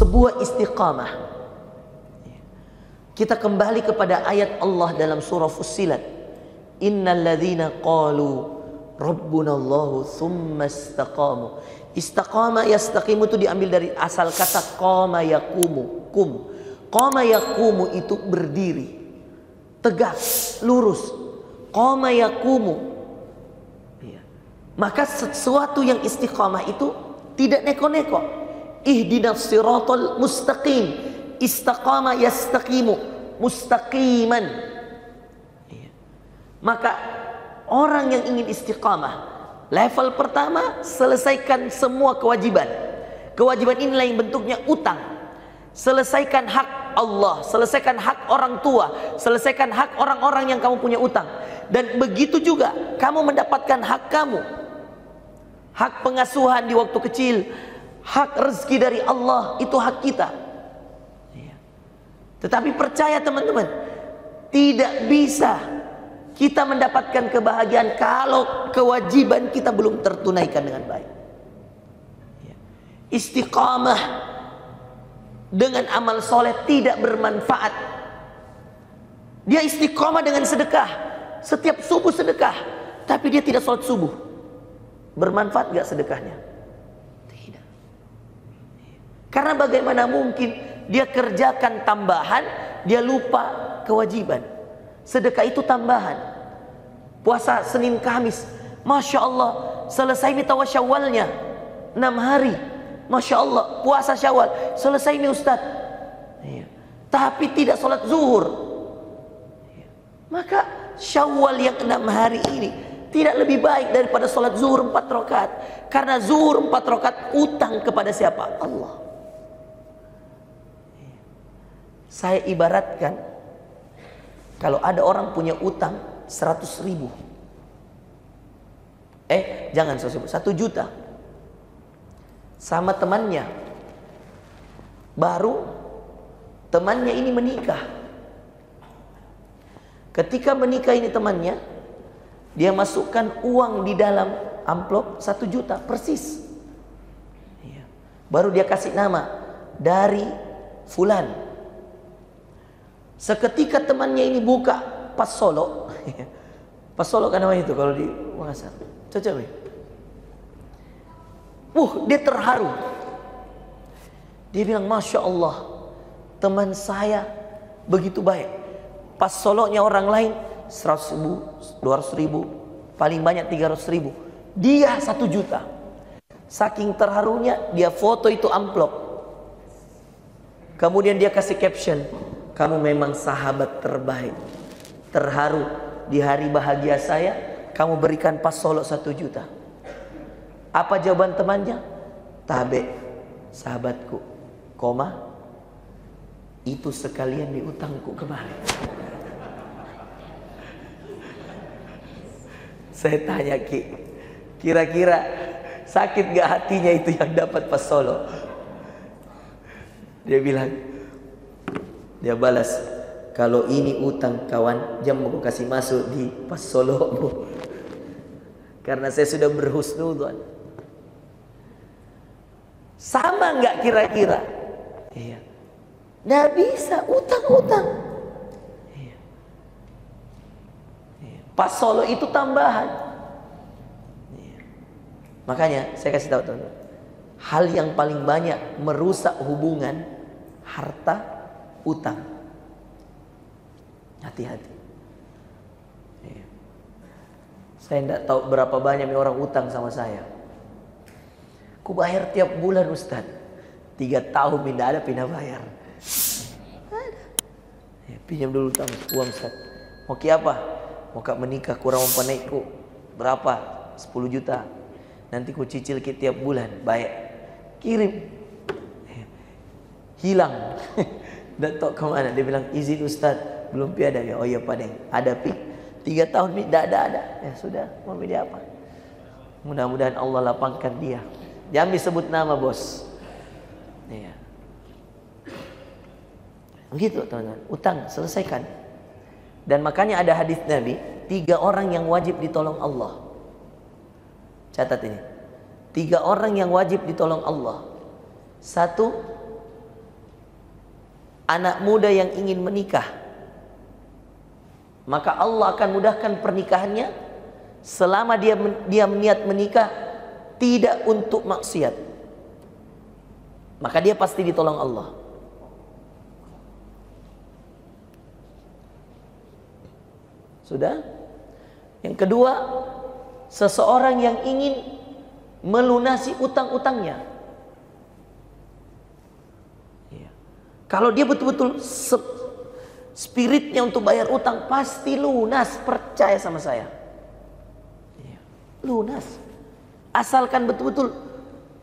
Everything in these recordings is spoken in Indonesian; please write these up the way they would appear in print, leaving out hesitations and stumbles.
sebuah istiqamah. Kita kembali kepada ayat Allah dalam surah Fussilat. Innal ladzina qalu rabbunallahu tsumma istaqamu. Istaqama yastaqimu itu diambil dari asal kata qama yaqumu, kum. Qama yaqumu itu berdiri, tegak, lurus. Qama yaqumu. Maka sesuatu yang istiqamah itu tidak neko-neko. Ihdinas siratal mustaqim. Istaqama yastaqimu, mustaqiman. Maka orang yang ingin istiqamah, level pertama, selesaikan semua kewajiban. Kewajiban inilah yang bentuknya utang. Selesaikan hak Allah, selesaikan hak orang tua, selesaikan hak orang-orang yang kamu punya utang. Dan begitu juga kamu mendapatkan hak kamu. Hak pengasuhan di waktu kecil, hak rezeki dari Allah, itu hak kita. Tetapi percaya teman-teman, tidak bisa kita mendapatkan kebahagiaan kalau kewajiban kita belum tertunaikan dengan baik. Istiqamah dengan amal soleh tidak bermanfaat. Dia istiqamah dengan sedekah, setiap subuh sedekah, tapi dia tidak sholat subuh. Bermanfaat gak sedekahnya? Tidak. Karena bagaimana mungkin dia kerjakan tambahan, dia lupa kewajiban. Sedekah itu tambahan. Puasa Senin Kamis, Masya Allah, selesai nih tawa Syawalnya 6 hari. Masya Allah, puasa Syawal, selesai nih Ustaz. Tapi tidak sholat zuhur. Maka Syawal yang 6 hari ini tidak lebih baik daripada sholat zuhur 4 rakaat. Karena zuhur 4 rakaat utang kepada siapa? Allah. Saya ibaratkan, kalau ada orang punya utang 100.000, jangan 100.000, 1 juta, sama temannya, baru temannya ini menikah. Ketika menikah ini temannya, dia masukkan uang di dalam amplop 1 juta persis. Baru dia kasih nama dari fulan. Seketika temannya ini buka pas solo, pas solo kan namanya itu kalau di Makassar, cocok nih. Dia terharu. Dia bilang, Masya Allah, teman saya begitu baik. Pas solonya orang lain 100.000, 200.000, paling banyak 300.000. Dia 1 juta. Saking terharunya dia foto itu amplop. Kemudian dia kasih caption, kamu memang sahabat terbaik. Terharu di hari bahagia saya, kamu berikan pas solo 1 juta. Apa jawaban temannya? Tabe, sahabatku, koma, itu sekalian diutangku kemarin. Saya tanya Ki, kira-kira sakit gak hatinya itu yang dapat pas solo? Dia bilang, dia balas, kalau ini utang kawan, jangan mau kasih masuk di pas solomu. Karena saya sudah berhusnudzon. Sama nggak kira-kira? Iya. Nggak bisa utang-utang. Iya. Pas solo itu tambahan. Iya. Makanya saya kasih tahu teman-teman, hal yang paling banyak merusak hubungan, harta, utang. Hati-hati. Saya tidak tahu berapa banyak orang utang sama saya. Ku bayar tiap bulan Ustaz. 3 tahun tidak ada pindah bayar. Pinjam dulu uang Ustaz. Mau ki apa? Mau kak menikah kurang mempanaiku. Berapa? 10 juta. Nanti ku cicil ki tiap bulan. Baik. Kirim. Hilang. Tidak tahu kemana. Dia bilang izin Ustaz. Belum ada ya. Oh iya Pak Deng. Ada pi. 3 tahun tidak ada. Ya sudah. Mau pilih apa? Mudah-mudahan Allah lapangkan dia. Jangan disebut nama bos. Iya. Begitu teman-teman. Utang selesaikan. Dan makanya ada hadis Nabi, 3 orang yang wajib ditolong Allah. Catat ini. 3 orang yang wajib ditolong Allah. 1, anak muda yang ingin menikah, maka Allah akan mudahkan pernikahannya selama dia niat menikah tidak untuk maksiat. Maka dia pasti ditolong Allah. Sudah? Yang kedua, seseorang yang ingin melunasi utang-utangnya. Kalau dia betul-betul spiritnya untuk bayar utang, pasti lunas, percaya sama saya. Lunas. Asalkan betul-betul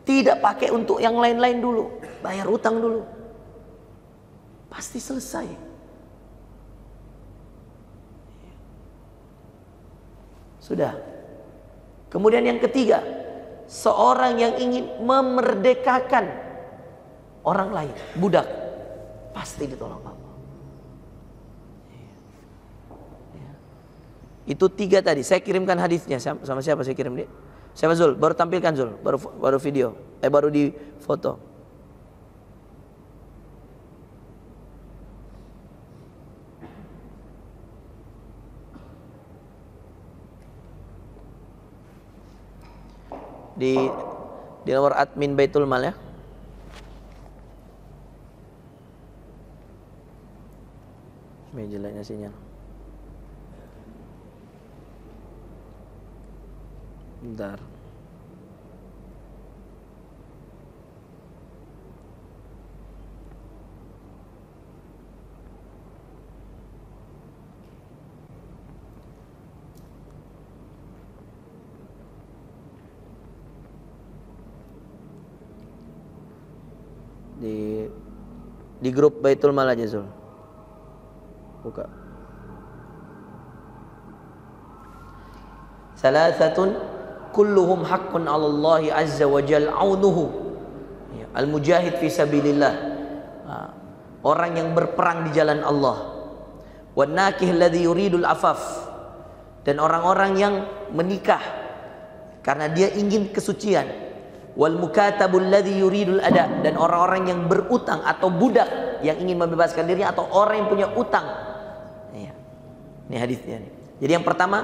tidak pakai untuk yang lain-lain dulu, bayar utang dulu. Pasti selesai. Sudah. Kemudian yang ketiga, seorang yang ingin memerdekakan orang lain, budak, pasti ditolong Allah. Itu 3 tadi. Saya kirimkan hadisnya. Sama siapa saya kirim dia? Siapa Zul? Baru tampilkan Zul. Baru video. Baru di foto. Di nomor admin Baitul Mal ya. Jeleknya sinyal. Bentar. Di grup Baitul Mal aja Zul. Buka. Salasatun kulluhum haqqun 'ala Allah azza wa jalla aunuhu. Al-mujahid fi sabilillah. Orang yang berperang di jalan Allah. Wan nakih alladhi yuridul afaf. Dan orang-orang yang menikah karena dia ingin kesucian. Wal mukatabul ladzi yuridul ada. Dan orang-orang yang berutang atau budak yang ingin membebaskan dirinya, atau orang yang punya utang. Ini hadisnya nih. Jadi yang pertama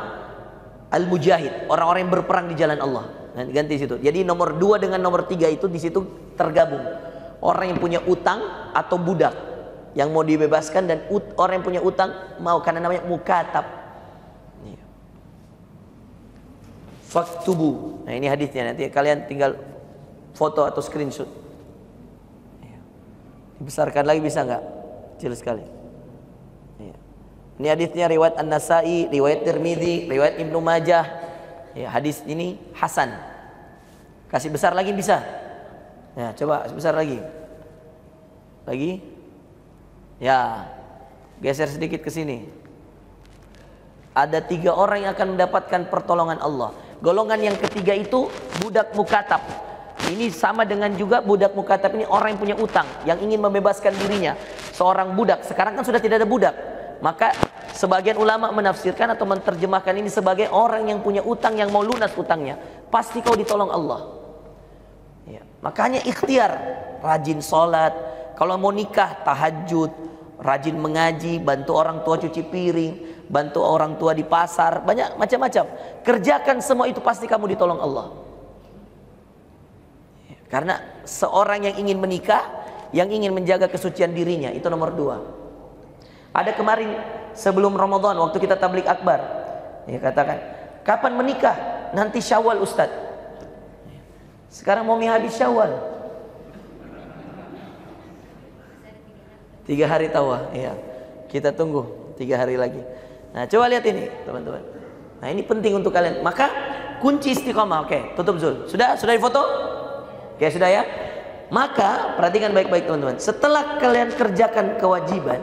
al-mujahid, orang-orang yang berperang di jalan Allah. Ganti situ. Jadi nomor 2 dengan nomor 3 itu di situ tergabung. Orang yang punya utang atau budak yang mau dibebaskan, dan orang yang punya utang mau, karena namanya mukatab. Faktubu. Nah ini hadisnya, nanti kalian tinggal foto atau screenshot. Dibesarkan lagi bisa nggak? Kecil sekali. Ini hadisnya riwayat An-Nasa'i, riwayat Tirmidzi, riwayat Ibnu Majah. Hadis ini hasan. Kasih besar lagi bisa? Ya, coba besar lagi. Lagi? Ya. Geser sedikit ke sini. Ada 3 orang yang akan mendapatkan pertolongan Allah. Golongan yang ketiga itu budak mukatab. Ini sama dengan juga budak mukatab ini orang yang punya utang, yang ingin membebaskan dirinya. Seorang budak, sekarang kan sudah tidak ada budak. Maka sebagian ulama menafsirkan atau menerjemahkan ini sebagai orang yang punya utang, yang mau lunas utangnya. Pasti kau ditolong Allah. Makanya ikhtiar, rajin sholat. Kalau mau nikah, tahajud, rajin mengaji, bantu orang tua cuci piring, bantu orang tua di pasar, banyak macam-macam. Kerjakan semua itu, pasti kamu ditolong Allah. Karena seorang yang ingin menikah, yang ingin menjaga kesucian dirinya, itu nomor 2. Ada kemarin sebelum Ramadan waktu kita tablik akbar, katakan, kapan menikah? Nanti Syawal Ustaz. Sekarang mau habis Syawal. 3 hari tawa, kita tunggu 3 hari lagi. Nah, coba lihat ini, teman-teman. Nah, ini penting untuk kalian. Maka kunci istiqomah. Oke, tutup Zul. Sudah difoto? Oke, sudah ya. Maka perhatikan baik-baik teman-teman. Setelah kalian kerjakan kewajiban,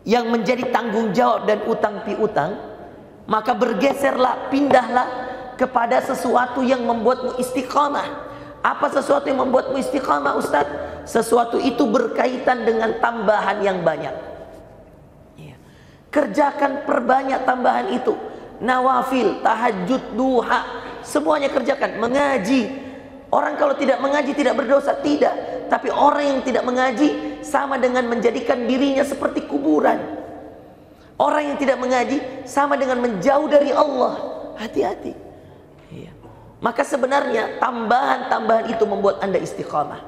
yang menjadi tanggung jawab dan utang piutang, maka bergeserlah, pindahlah kepada sesuatu yang membuatmu istiqomah. Apa sesuatu yang membuatmu istiqomah, Ustaz? Sesuatu itu berkaitan dengan tambahan yang banyak. Kerjakan, perbanyak tambahan itu. Nawafil, tahajud, duha, semuanya kerjakan. Mengaji. Orang kalau tidak mengaji tidak berdosa, tidak. Tapi orang yang tidak mengaji sama dengan menjadikan dirinya seperti kuburan. Orang yang tidak mengaji sama dengan menjauh dari Allah. Hati-hati. Iya. Maka sebenarnya tambahan-tambahan itu membuat Anda istiqamah.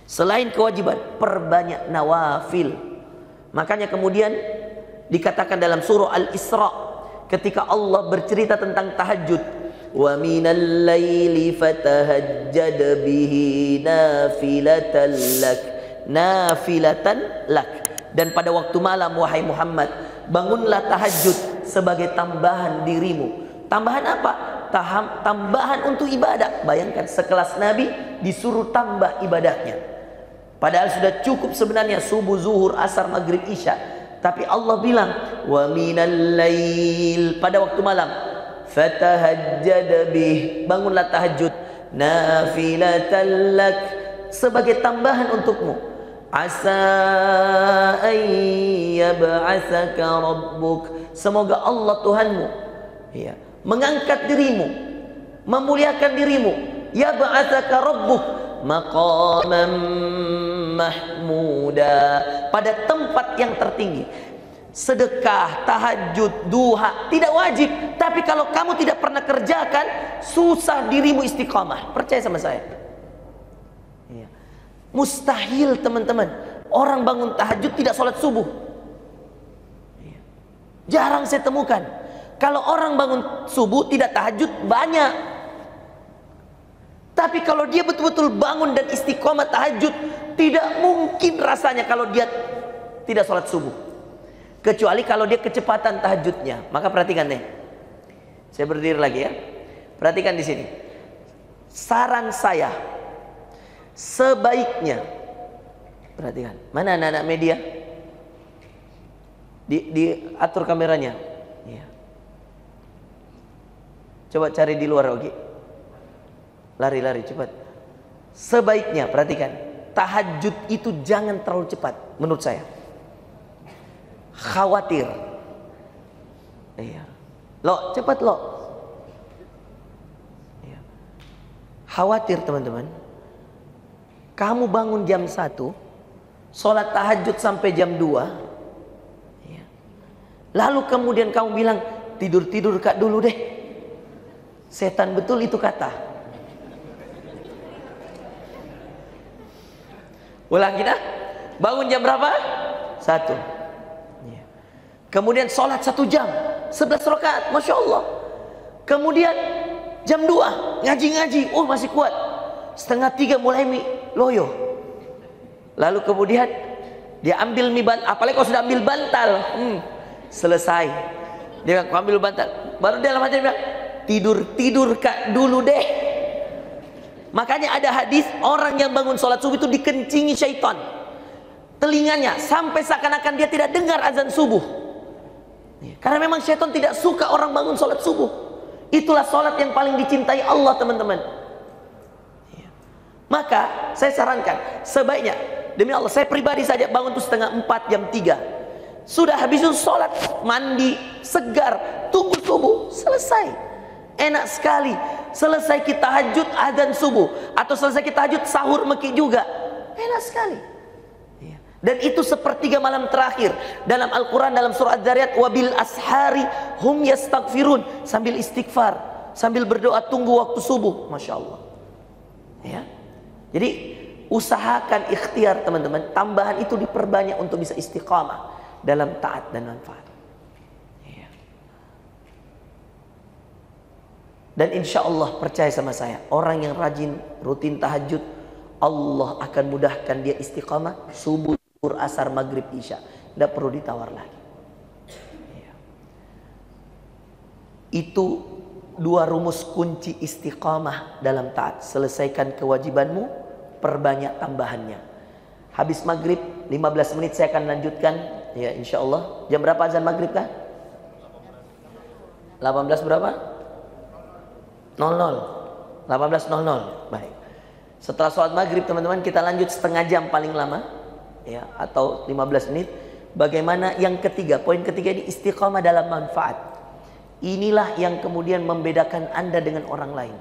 Selain kewajiban, perbanyak nawafil. Makanya kemudian dikatakan dalam surah Al-Isra ketika Allah bercerita tentang tahajud, wa minal laili fatahajjad bihi nafilatan lak. Dan pada waktu malam wahai Muhammad, bangunlah tahajud sebagai tambahan dirimu. Tambahan apa? Tambahan untuk ibadah. Bayangkan sekelas Nabi disuruh tambah ibadahnya. Padahal sudah cukup sebenarnya subuh, zuhur, asar, maghrib, isya. Tapi Allah bilang, wa minal lail, pada waktu malam, fatahajjad bih, bangunlah tahajud, nafilatan lak, sebagai tambahan untukmu. Asa an yab'atsaka rabbuk, semoga Allah Tuhanmu ya, mengangkat dirimu, memuliakan dirimu, yab'atsaka rabbuk maqaman mahmuda, pada tempat yang tertinggi. Sedekah, tahajud, duha tidak wajib, tapi kalau kamu tidak pernah kerjakan, susah dirimu istiqamah. Percaya sama saya. Iya. Mustahil teman-teman orang bangun tahajud tidak sholat subuh. Iya. Jarang saya temukan. Kalau orang bangun subuh tidak tahajud banyak. Tapi kalau dia betul-betul bangun dan istiqomah tahajud, tidak mungkin rasanya kalau dia tidak sholat subuh. Kecuali kalau dia kecepatan tahajudnya. Maka perhatikan nih. Saya berdiri lagi ya. Perhatikan di sini. Saran saya, sebaiknya, perhatikan. Mana anak-anak media? Diatur kameranya. Ya. Coba cari di luar, oke? Lari-lari cepat. Sebaiknya perhatikan, tahajud itu jangan terlalu cepat menurut saya. Khawatir. Iya. Lo cepat lo. Iya. Khawatir teman-teman. Kamu bangun jam 1, sholat tahajud sampai jam 2. Iya. Lalu kemudian kamu bilang tidur-tidur Kak dulu deh. Setan betul itu kata. Ulang kita, bangun jam berapa? 1. Ya. Kemudian sholat 1 jam, 11 rakaat, Masya Allah. Kemudian jam 2, ngaji-ngaji, oh masih kuat. 2:30 mulai loyo. Lalu kemudian dia ambil mie bantal, apalagi kalau sudah ambil bantal, selesai. Dia ambil bantal, baru dia dalam hati bilang, tidur Kak dulu deh. Makanya ada hadis orang yang bangun sholat subuh itu dikencingi syaitan telinganya sampai seakan-akan dia tidak dengar azan subuh. Karena memang syaitan tidak suka orang bangun sholat subuh. Itulah sholat yang paling dicintai Allah teman-teman. Maka saya sarankan sebaiknya, demi Allah saya pribadi saja bangun tuh 3:30 jam 3. Sudah habis itu sholat, mandi, segar, tunggu subuh, selesai. Enak sekali. Selesai kita tahajud adzan subuh, atau selesai kita tahajud sahur meki juga. Enak sekali. Dan itu sepertiga malam terakhir dalam Al-Quran, dalam surah Az-Zariyat, wabil ashari hum yastaghfirun, sambil istighfar, sambil berdoa tunggu waktu subuh. Masya Allah. Ya. Jadi usahakan ikhtiar teman-teman, tambahan itu diperbanyak untuk bisa istiqamah dalam taat dan manfaat. Dan insya Allah percaya sama saya, orang yang rajin rutin tahajud, Allah akan mudahkan dia istiqamah subuh, asar, maghrib, isya. Tidak perlu ditawar lagi. Itu 2 rumus kunci istiqamah dalam taat. Selesaikan kewajibanmu, perbanyak tambahannya. Habis maghrib 15 menit saya akan lanjutkan. Ya insya Allah. Jam berapa azan maghrib kah? 18 berapa? 00. 18.00. Baik. Setelah sholat maghrib teman-teman kita lanjut setengah jam paling lama, ya, atau 15 menit. Bagaimana yang ketiga, poin ketiga ini istiqamah dalam manfaat. Inilah yang kemudian membedakan Anda dengan orang lain.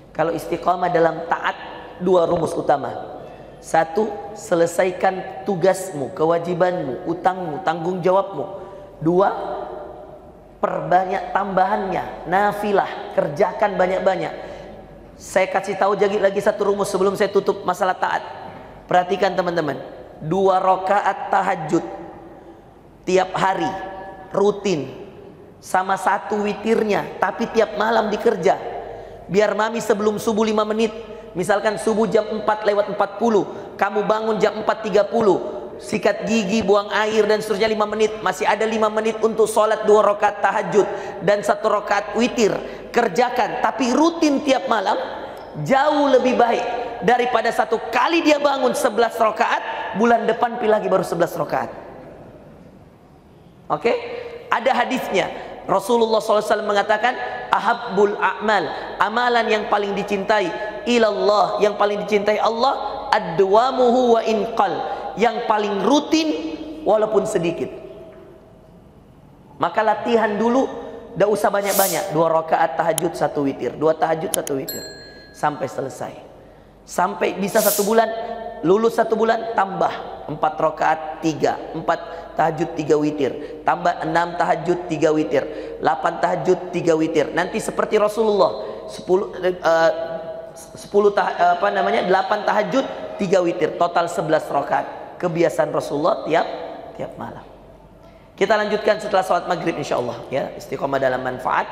Kalau istiqamah dalam taat, 2 rumus utama. Satu, selesaikan tugasmu, kewajibanmu, utangmu, tanggung jawabmu. Dua, perbanyak tambahannya, nafilah, kerjakan banyak-banyak. Saya kasih tahu lagi satu rumus sebelum saya tutup masalah taat. Perhatikan teman-teman, 2 rakaat tahajud tiap hari, rutin, sama 1 witirnya, tapi tiap malam dikerja. Biar mami sebelum subuh 5 menit, misalkan subuh jam 4:40, kamu bangun jam 4:30, sikat gigi, buang air dan seterusnya 5 menit, masih ada 5 menit untuk sholat 2 rakaat tahajud dan 1 rakaat witir. Kerjakan, tapi rutin tiap malam, jauh lebih baik daripada 1 kali dia bangun 11 rakaat, bulan depan pilih lagi baru 11 rakaat. Oke? Ada hadisnya. Rasulullah SAW mengatakan, ahabbul a'mal, amalan yang paling dicintai ilallah, yang paling dicintai Allah, adwamuhu wa inqal, yang paling rutin walaupun sedikit. Maka latihan dulu, tidak usah banyak-banyak, 2 rakaat tahajud 1 witir, 2 tahajud 1 witir, sampai selesai. Sampai bisa 1 bulan, lulus 1 bulan, tambah 4 rakaat 3, 4 tahajud 3 witir, tambah 6 tahajud 3 witir, 8 tahajud 3 witir. Nanti seperti Rasulullah 8 tahajud 3 witir, total 11 rakaat. Kebiasaan Rasulullah tiap malam. Kita lanjutkan setelah sholat maghrib insyaallah ya, istiqomah dalam manfaat.